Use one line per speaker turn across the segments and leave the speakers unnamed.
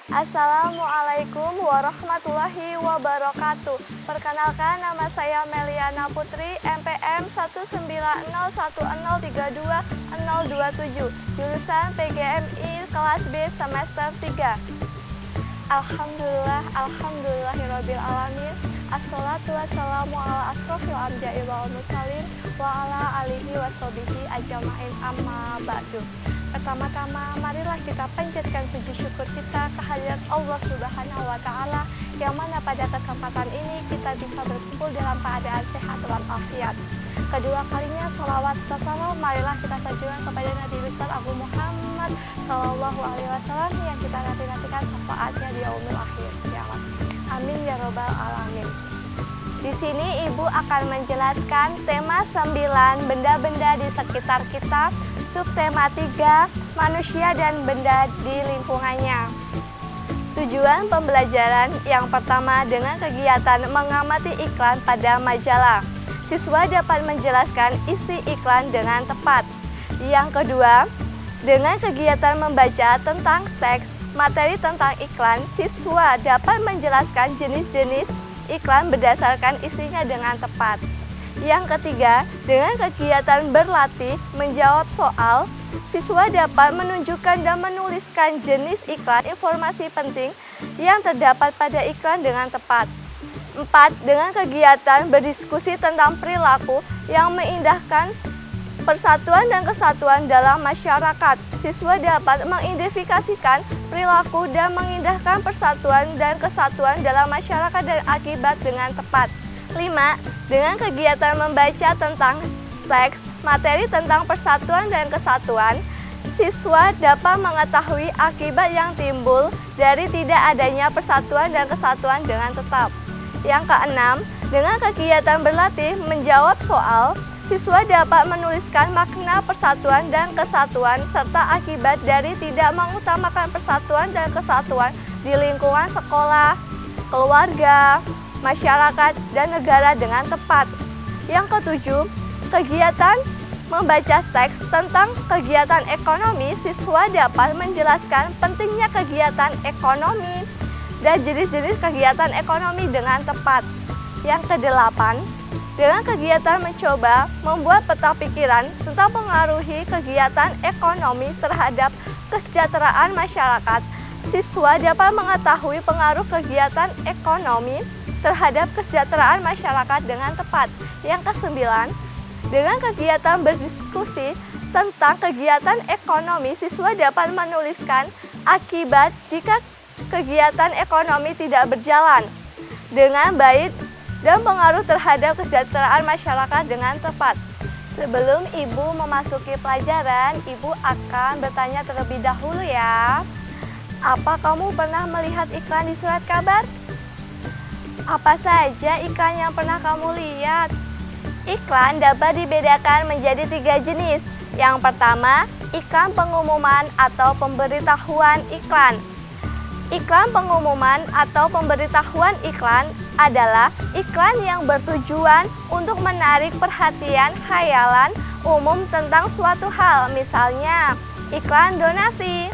Assalamualaikum warahmatullahi wabarakatuh. Perkenalkan, nama saya Meliana Putri, NPM 19010320027, jurusan PGMI kelas B semester 3. Alhamdulillahirabbil alamin. Assalatu wassalamu ala asrofil anbiya'i wal mursalin wa ala alihi washabihi ajmain, amma ba'du. Pertama-tama, marilah kita panjatkan puji syukur kita kehadirat Allah Subhanahu wa Ta'ala, yang mana pada kesempatan ini kita bisa berkumpul dalam keadaan sehat walafiat. Kedua kalinya, sholawat dan salam marilah kita sajukan kepada Nabi besar Abu Muhammad Sallallahu Alaihi Wasallam, yang kita nanti-nantikan syafaatnya di yaumil akhir kiamat. Amin ya robbal alamin. Di sini Ibu akan menjelaskan tema 9 benda-benda di sekitar kita, subtema 3 manusia dan benda di lingkungannya. Tujuan pembelajaran yang pertama, dengan kegiatan mengamati iklan pada majalah, siswa dapat menjelaskan isi iklan dengan tepat. Yang kedua, dengan kegiatan membaca tentang teks materi tentang iklan, siswa dapat menjelaskan jenis-jenis iklan berdasarkan isinya dengan tepat. Yang ketiga, dengan kegiatan berlatih menjawab soal, siswa dapat menunjukkan dan menuliskan jenis iklan, informasi penting yang terdapat pada iklan dengan tepat. 4. Dengan kegiatan berdiskusi tentang perilaku yang mengindahkan persatuan dan kesatuan dalam masyarakat, siswa dapat mengidentifikasikan perilaku dan mengindahkan persatuan dan kesatuan dalam masyarakat dan akibat dengan tepat. 5. Dengan kegiatan membaca tentang teks materi tentang persatuan dan kesatuan, siswa dapat mengetahui akibat yang timbul dari tidak adanya persatuan dan kesatuan dengan tetap. Yang keenam, dengan kegiatan berlatih menjawab soal, siswa dapat menuliskan makna persatuan dan kesatuan serta akibat dari tidak mengutamakan persatuan dan kesatuan di lingkungan sekolah, keluarga, masyarakat, dan negara dengan tepat. Yang ketujuh, kegiatan membaca teks tentang kegiatan ekonomi, siswa dapat menjelaskan pentingnya kegiatan ekonomi dan jenis-jenis kegiatan ekonomi dengan tepat. Yang kedelapan, dengan kegiatan mencoba membuat peta pikiran tentang pengaruhi kegiatan ekonomi terhadap kesejahteraan masyarakat, siswa dapat mengetahui pengaruh kegiatan ekonomi terhadap kesejahteraan masyarakat dengan tepat. Yang kesembilan, dengan kegiatan berdiskusi tentang kegiatan ekonomi, siswa dapat menuliskan akibat jika kegiatan ekonomi tidak berjalan dengan baik dan pengaruh terhadap kesejahteraan masyarakat dengan tepat. Sebelum Ibu memasuki pelajaran, Ibu akan bertanya terlebih dahulu ya. Apa kamu pernah melihat iklan di surat kabar? Apa saja iklan yang pernah kamu lihat? Iklan dapat dibedakan menjadi 3 jenis. Yang pertama, iklan pengumuman atau pemberitahuan iklan. Iklan pengumuman atau pemberitahuan iklan adalah iklan yang bertujuan untuk menarik perhatian khayalan umum tentang suatu hal, misalnya iklan donasi.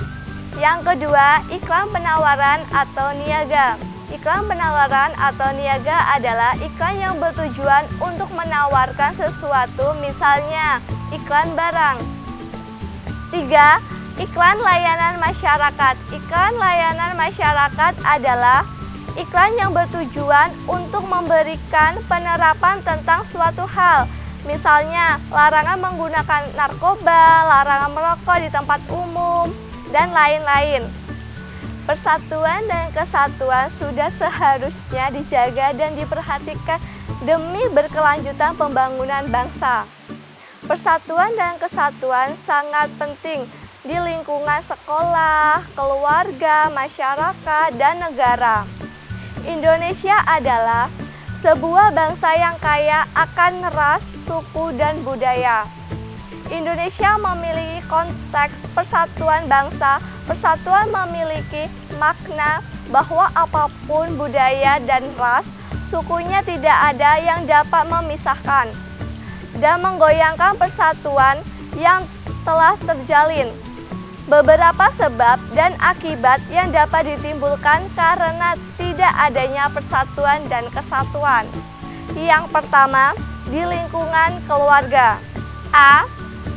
Yang kedua, iklan penawaran atau niaga. Iklan penawaran atau niaga adalah iklan yang bertujuan untuk menawarkan sesuatu, misalnya iklan barang. 3. Iklan layanan masyarakat. Iklan layanan masyarakat adalah iklan yang bertujuan untuk memberikan penerapan tentang suatu hal, misalnya larangan menggunakan narkoba, larangan merokok di tempat umum, dan lain-lain. Persatuan dan kesatuan sudah seharusnya dijaga dan diperhatikan demi berkelanjutan pembangunan bangsa. Persatuan dan kesatuan sangat penting di lingkungan sekolah, keluarga, masyarakat, dan negara. Indonesia adalah sebuah bangsa yang kaya akan ras, suku, dan budaya. Indonesia memiliki konteks persatuan bangsa. Persatuan memiliki makna bahwa apapun budaya dan ras, sukunya tidak ada yang dapat memisahkan dan menggoyangkan persatuan yang telah terjalin. Beberapa sebab dan akibat yang dapat ditimbulkan karena tidak adanya persatuan dan kesatuan. Yang pertama, di lingkungan keluarga. A.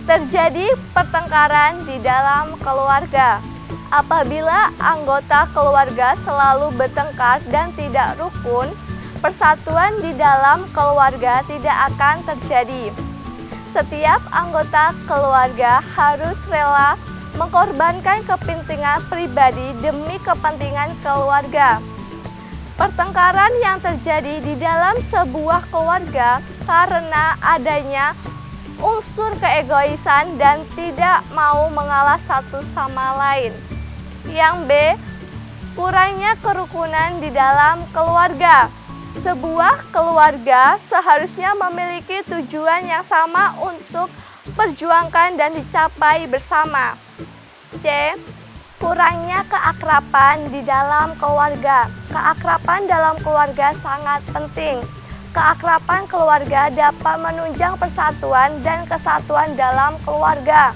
Terjadi pertengkaran di dalam keluarga. Apabila anggota keluarga selalu bertengkar dan tidak rukun, persatuan di dalam keluarga tidak akan terjadi. Setiap anggota keluarga harus rela mengorbankan kepentingan pribadi demi kepentingan keluarga. Pertengkaran yang terjadi di dalam sebuah keluarga karena adanya unsur keegoisan dan tidak mau mengalah satu sama lain. Yang B. Kurangnya kerukunan di dalam keluarga. Sebuah keluarga seharusnya memiliki tujuan yang sama untuk perjuangkan dan dicapai bersama. C. Kurangnya keakraban di dalam keluarga. Keakraban dalam keluarga sangat penting. Keakraban keluarga dapat menunjang persatuan dan kesatuan dalam keluarga.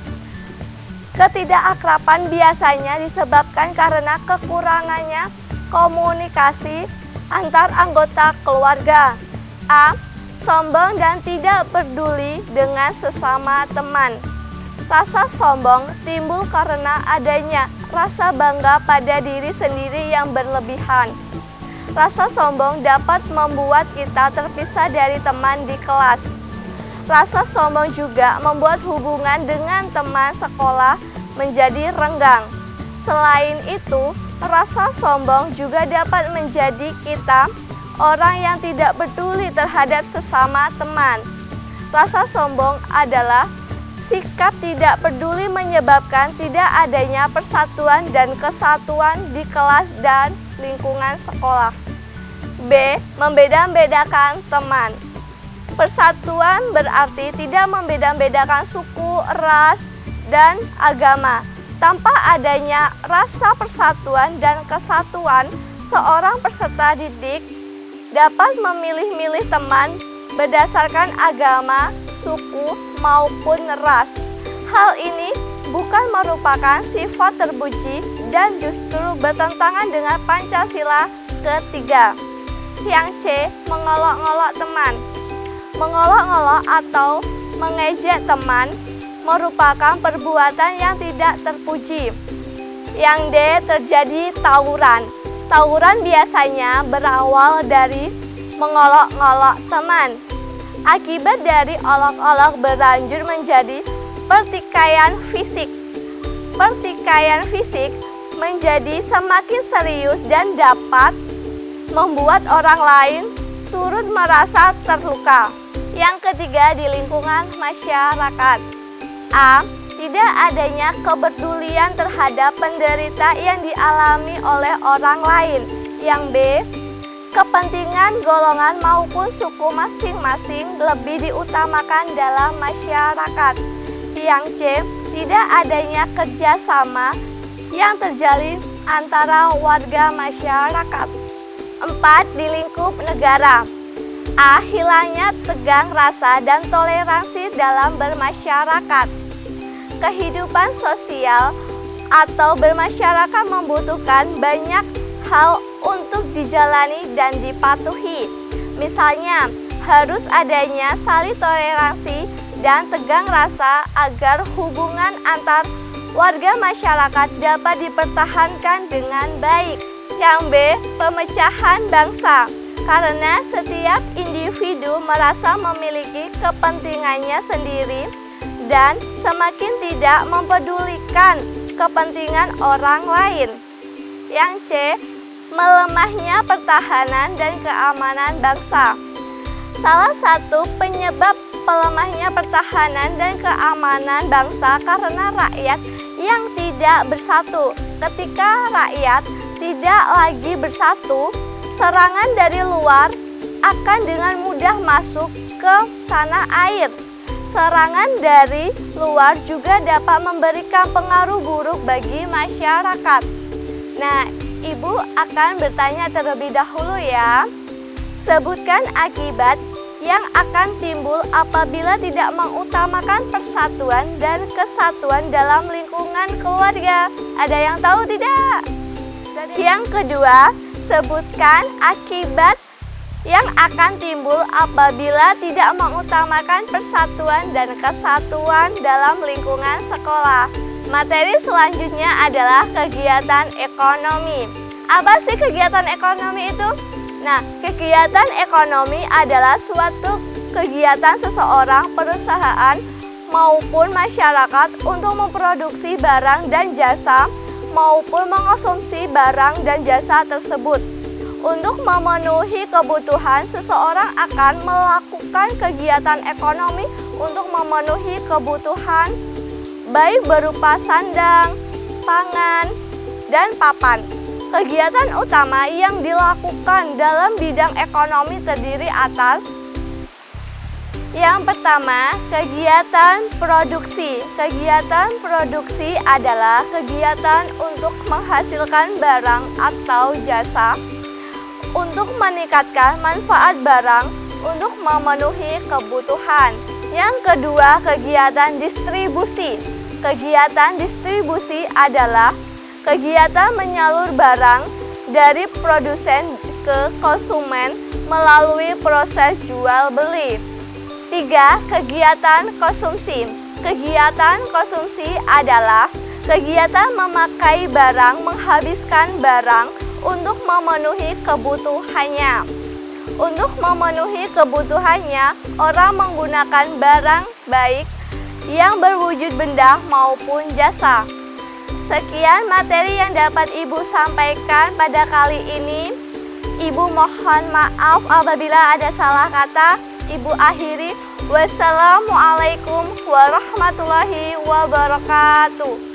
Ketidakakraban biasanya disebabkan karena kekurangannya komunikasi antar anggota keluarga. A. Sombong dan tidak peduli dengan sesama teman. Rasa sombong timbul karena adanya rasa bangga pada diri sendiri yang berlebihan. Rasa sombong dapat membuat kita terpisah dari teman di kelas. Rasa sombong juga membuat hubungan dengan teman sekolah menjadi renggang. Selain itu, rasa sombong juga dapat menjadi kita orang yang tidak peduli terhadap sesama teman. Rasa sombong adalah sikap tidak peduli menyebabkan tidak adanya persatuan dan kesatuan di kelas dan lingkungan sekolah. B. Membeda-bedakan teman. Persatuan berarti tidak membeda-bedakan suku, ras, dan agama. Tanpa adanya rasa persatuan dan kesatuan, seorang peserta didik dapat memilih-milih teman berdasarkan agama, suku, maupun ras. Hal ini bukan merupakan sifat terpuji dan justru bertentangan dengan Pancasila ketiga. Yang C. Mengolok-olok teman. Mengolok-olok atau mengejek teman merupakan perbuatan yang tidak terpuji. Yang D. Terjadi tawuran. Tawuran biasanya berawal dari mengolok-olok teman. Akibat dari olok-olok berlanjut menjadi pertikaian fisik. Pertikaian fisik menjadi semakin serius dan dapat membuat orang lain turut merasa terluka. Yang ketiga, di lingkungan masyarakat. A. Tidak adanya kepedulian terhadap penderita yang dialami oleh orang lain. Yang B. Kepentingan golongan maupun suku masing-masing lebih diutamakan dalam masyarakat. Yang C. Tidak adanya kerjasama yang terjalin antara warga masyarakat. 4. Di lingkup negara. A. Hilangnya tegang rasa dan toleransi dalam bermasyarakat. Kehidupan sosial atau bermasyarakat membutuhkan banyak hal untuk dijalani dan dipatuhi. Misalnya, harus adanya saling toleransi dan tegang rasa agar hubungan antar warga masyarakat dapat dipertahankan dengan baik. Yang B. Pemecahan bangsa. Karena setiap individu merasa memiliki kepentingannya sendiri dan semakin tidak mempedulikan kepentingan orang lain. Yang C. Melemahnya pertahanan dan keamanan bangsa. Salah satu penyebab melemahnya pertahanan dan keamanan bangsa karena rakyat yang tidak bersatu. Ketika rakyat tidak lagi bersatu, serangan dari luar akan dengan mudah masuk ke tanah air. Serangan dari luar juga dapat memberikan pengaruh buruk bagi masyarakat. Nah, Ibu akan bertanya terlebih dahulu ya. Sebutkan akibat yang akan timbul apabila tidak mengutamakan persatuan dan kesatuan dalam lingkungan keluarga. Ada yang tahu tidak? Yang kedua, sebutkan akibat yang akan timbul apabila tidak mengutamakan persatuan dan kesatuan dalam lingkungan sekolah. Materi selanjutnya adalah kegiatan ekonomi. Apa sih kegiatan ekonomi itu? Nah, kegiatan ekonomi adalah suatu kegiatan seseorang, perusahaan, maupun masyarakat untuk memproduksi barang dan jasa maupun mengkonsumsi barang dan jasa tersebut. Untuk memenuhi kebutuhan, seseorang akan melakukan kegiatan ekonomi untuk memenuhi kebutuhan baik berupa sandang, pangan, dan papan. Kegiatan utama yang dilakukan dalam bidang ekonomi terdiri atas: yang pertama, kegiatan produksi. Kegiatan produksi adalah kegiatan untuk menghasilkan barang atau jasa, untuk meningkatkan manfaat barang, untuk memenuhi kebutuhan. Yang kedua, kegiatan distribusi. Kegiatan distribusi adalah kegiatan menyalur barang dari produsen ke konsumen melalui proses jual beli. 3. Kegiatan konsumsi. Kegiatan konsumsi adalah kegiatan memakai barang, menghabiskan barang untuk memenuhi kebutuhannya. Untuk memenuhi kebutuhannya, orang menggunakan barang baik yang berwujud benda maupun jasa. Sekian materi yang dapat Ibu sampaikan pada kali ini. Ibu mohon maaf apabila ada salah kata. Ibu akhiri. Wassalamualaikum warahmatullahi wabarakatuh.